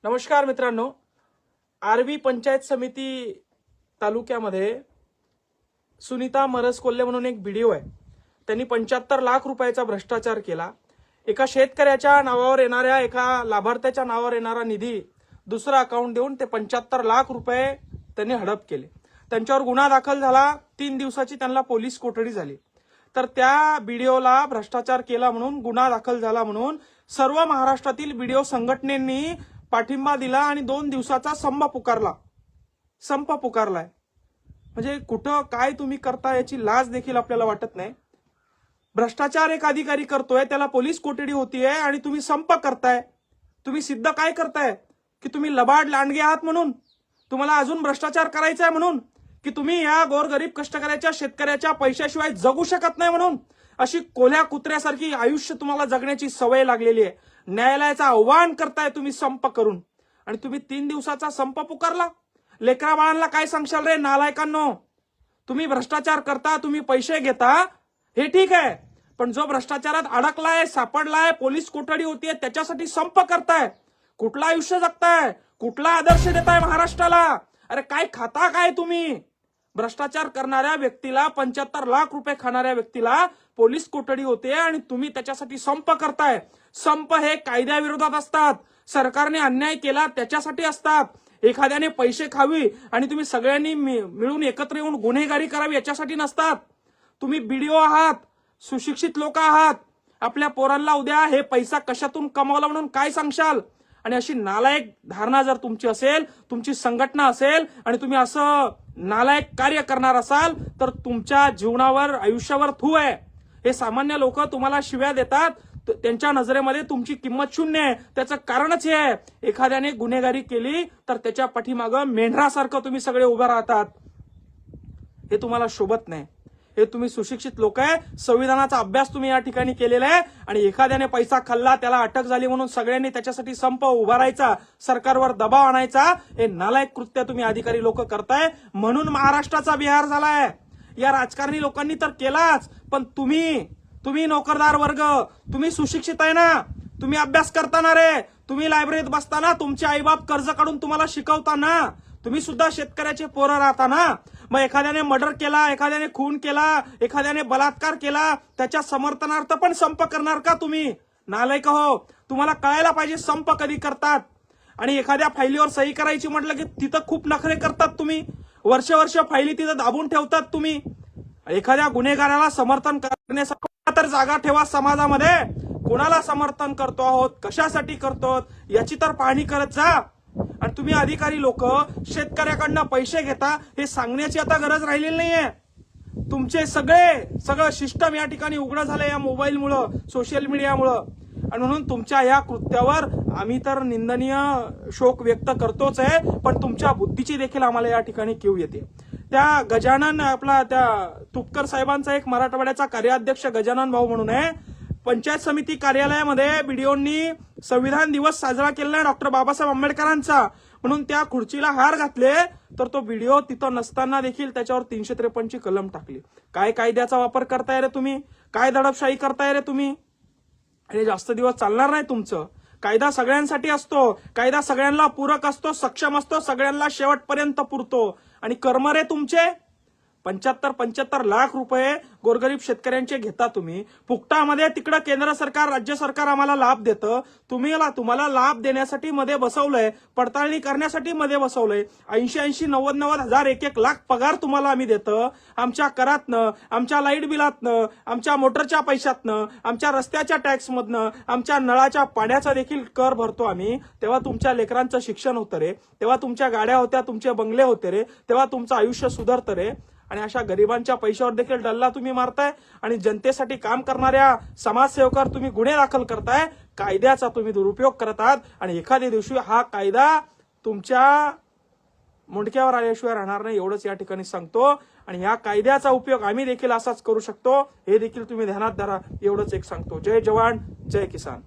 नमस्कार मित्रांनो, आर्वी पंचायत समिती तालुक्यामध्ये सुनीता मरसकोल्हे म्हणून एक व्हिडिओ आहे. त्यांनी 75 लाख रुपयाचा भ्रष्टाचार केला. एका शेतकऱ्याच्या नावावर येणाऱ्या एका लाभार्थ्याच्या नावावर येणारा निधी दुसरा अकाउंट देऊन ते 75 लाख रुपये त्यांनी हडप केले. त्यांच्यावर गुन्हा दाखल झाला. 3 दिवसाची त्यांना पोलीस कोठडी झाली. तर त्या व्हिडिओला भ्रष्टाचार केला म्हणून गुन्हा दाखल झाला म्हणून सर्व महाराष्ट्रातील व्हिडिओ संघटनेनी पाठिंबा दिला आणि 2 दिवसाचा संप पुकारलाय. म्हणजे कुठं काय तुम्ही करता याची लाज देखील आपल्याला वाटत नाही. भ्रष्टाचार एक अधिकारी करतोय, त्याला पोलीस कोठडी होतीये आणि तुम्ही संप करताय. तुम्ही सिद्ध काय करताय की तुम्ही लबाड लांडगे आहात म्हणून, तुम्हाला अजून भ्रष्टाचार करायचा आहे म्हणून, की तुम्ही या गोरगरीब कष्टकऱ्याच्या शेतकऱ्याच्या पैशाशिवाय जगू शकत नाही म्हणून, अशी कोल्ह्या कुत्र्यासारखी आयुष्य तुम्हाला जगण्याची सवय लागलेली आहे. न्यायालयाचं आव्हान करताय तुम्ही संप करून आणि तुम्ही 3 दिवसाचा संप पुकारला. लेकरा बाळांना काय सांगशाल रे नालायकांनो? तुम्ही भ्रष्टाचार करता, तुम्ही पैसे घेता, हे ठीक आहे, पण जो भ्रष्टाचारात अडकलाय, सापडलाय, पोलीस कोठडी होतीये, त्याच्यासाठी संप करताय. कुठला आयुष्य जगताय? कुठला आदर्श देताय महाराष्ट्राला? अरे काय खाता काय तुम्ही? भ्रष्टाचार करणाऱ्या व्यक्तीला, 75 लाख रुपये खाणाऱ्या व्यक्तीला पोलीस कोठडी होते आणि तुम्ही त्याच्यासाठी संप करताय. संप हे कायद्याविरोधात असतात. सरकारने अन्याय केला त्याच्यासाठी असतात. एखाद्याने पैसे खावी आणि तुम्ही सगळ्यांनी मिळून एकत्र येऊन गुन्हेगारी करावी याच्यासाठी नसतात. तुम्ही बीडीओ आहात, सुशिक्षित लोक आहात. आपल्या पोरांना उद्या हे पैसा कशातून कमावला म्हणून काय सांगशाल? आणि अशी नालायक धारणा जर तुमची असेल, तुमची संघटना असेल आणि तुम्ही असं नालायक कार्य करणार असाल तर तुमच्या जीवनावर, आयुष्यावर थू आहे. हे सामान्य लोक तुम्हाला शिव्या देतात, त्यांच्या नजरेमध्ये तुमची किंमत शून्य आहे. त्याचं कारणच हे आहे, एखाद्याने गुन्हेगारी केली तर त्याच्या पाठीमागं मेंढरासारखं तुम्ही सगळे उभे राहतात. हे तुम्हाला शोभत नाही. हे तुम्ही सुशिक्षित लोक आहे, संविधानाचा अभ्यास तुम्ही या ठिकाणी केलेला आहे आणि एखाद्याने पैसा खाल्ला, त्याला अटक झाली म्हणून सगळ्यांनी त्याच्यासाठी संप उभारायचा, सरकारवर दबाव आणायचा, हे नालायक कृत्य तुम्ही अधिकारी लोक करताय. म्हणून महाराष्ट्राचा बिहार झालाय. या राजकारणी लोकांनी तर केलाच, पण तुम्ही नोकरदार वर्ग, तुम्ही सुशिक्षित आहे ना, तुम्ही अभ्यास करताना रे, तुम्ही लायब्ररीत बसताना, तुमचे आईबाप कर्ज काढून तुम्हाला शिकवताना, तुम्ही सुद्धा शेतकऱ्याचे पोरं राहताना. मग एखाद्याने मर्डर केला, एखाद्याने खून केला, एखाद्याने बलात्कार केला, त्याच्या समर्थनार्थ पण संप करणार का तुम्ही? नालायक हो, तुम्हाला कळायला पाहिजे संप कधी करतात. आणि एखाद्या फाईलीवर सही करायची म्हटलं की तिथं खूप नखरे करतात तुम्ही. वर्ष फाईली तिथं दाबून ठेवतात तुम्ही. एखाद्या गुन्हेगाराला समर्थन करण्यासाठी तर जागा ठेवा समाजामध्ये. कोणाला समर्थन करतो आहोत, कशासाठी करतो याची तर पाहणी करत जा. आणि तुम्ही अधिकारी लोक शेतकऱ्याकडनं पैसे घेता हे सांगण्याची आता गरज राहिलेली नाहीये. तुमचे सगळं सिस्टम या ठिकाणी उघडं झालंय या मोबाईलमुळं, सोशल मीडियामुळं. आणि म्हणून तुमच्या या कृत्यावर आम्ही तर निंदनीय शोक व्यक्त करतोच आहे, पण तुमच्या बुद्धीची देखील आम्हाला या ठिकाणी कीव येते. त्या गजानन त्या तुपकर साहेबांचा एक मराठवाड्याचा कार्याध्यक्ष गजानन भाऊ म्हणून आहे, पंचायत समिती कार्यालयामध्ये बीडीओंनी संविधान दिवस साजरा केला डॉक्टर बाबासाहेब आंबेडकरांचा म्हणून त्या खुर्चीला हार घातले, तर तो व्हिडिओ तिथं नसताना देखील त्याच्यावर 353 ची कलम टाकली. काय कायद्याचा वापर करताय रे तुम्ही? काय दडपशाही करताय रे तुम्ही? आणि जास्त दिवस चालणार नाही तुमचं. कायदा सगळ्यांसाठी असतो, कायदा सगळ्यांना पूरक असतो, सक्षम असतो, सगळ्यांना शेवटपर्यंत पुरतो. आणि कर्म रे तुमचे 75 लाख रुपये गोरगरीब शेतकऱ्यांचे घेता तुम्ही. फुकटामध्ये तिकडं केंद्र सरकार, राज्य सरकार आम्हाला लाभ देतं. तुम्हाला लाभ देण्यासाठी मध्ये बसवलंय, पडताळणी करण्यासाठी मध्ये बसवलंय. 80 90 हजार 1 लाख पगार तुम्हाला आम्ही देतो. आमच्या करातनं, आमच्या लाईट बिलातनं, आमच्या मोटरच्या पैशातनं, आमच्या रस्त्याच्या टॅक्समधनं, आमच्या नळाच्या पाण्याचा देखील कर भरतो आम्ही. तेव्हा तुमच्या लेकरांचं शिक्षण होतं रे, तेव्हा तुमच्या गाड्या होत्या, तुमचे बंगले होते रे, तेव्हा तुमचं आयुष्य सुधारतं रे. आणि अशा गरिबांच्या पैशावर देखील डल्ला तुम्ही मारताय आणि जनतेसाठी काम करणाऱ्या समाजसेवकावर तुम्ही गुन्हे दाखल करताय. कायद्याचा तुम्ही दुरुपयोग करत आहात आणि एखाद्या दिवशी हा कायदा तुमच्या मुंडक्यावर आल्याशिवाय राहणार नाही, एवढंच या ठिकाणी सांगतो. आणि या कायद्याचा उपयोग आम्ही देखील असाच करू शकतो, हे देखील तुम्ही ध्यानात धरा, एवढंच एक सांगतो. जय जवान, जय किसान.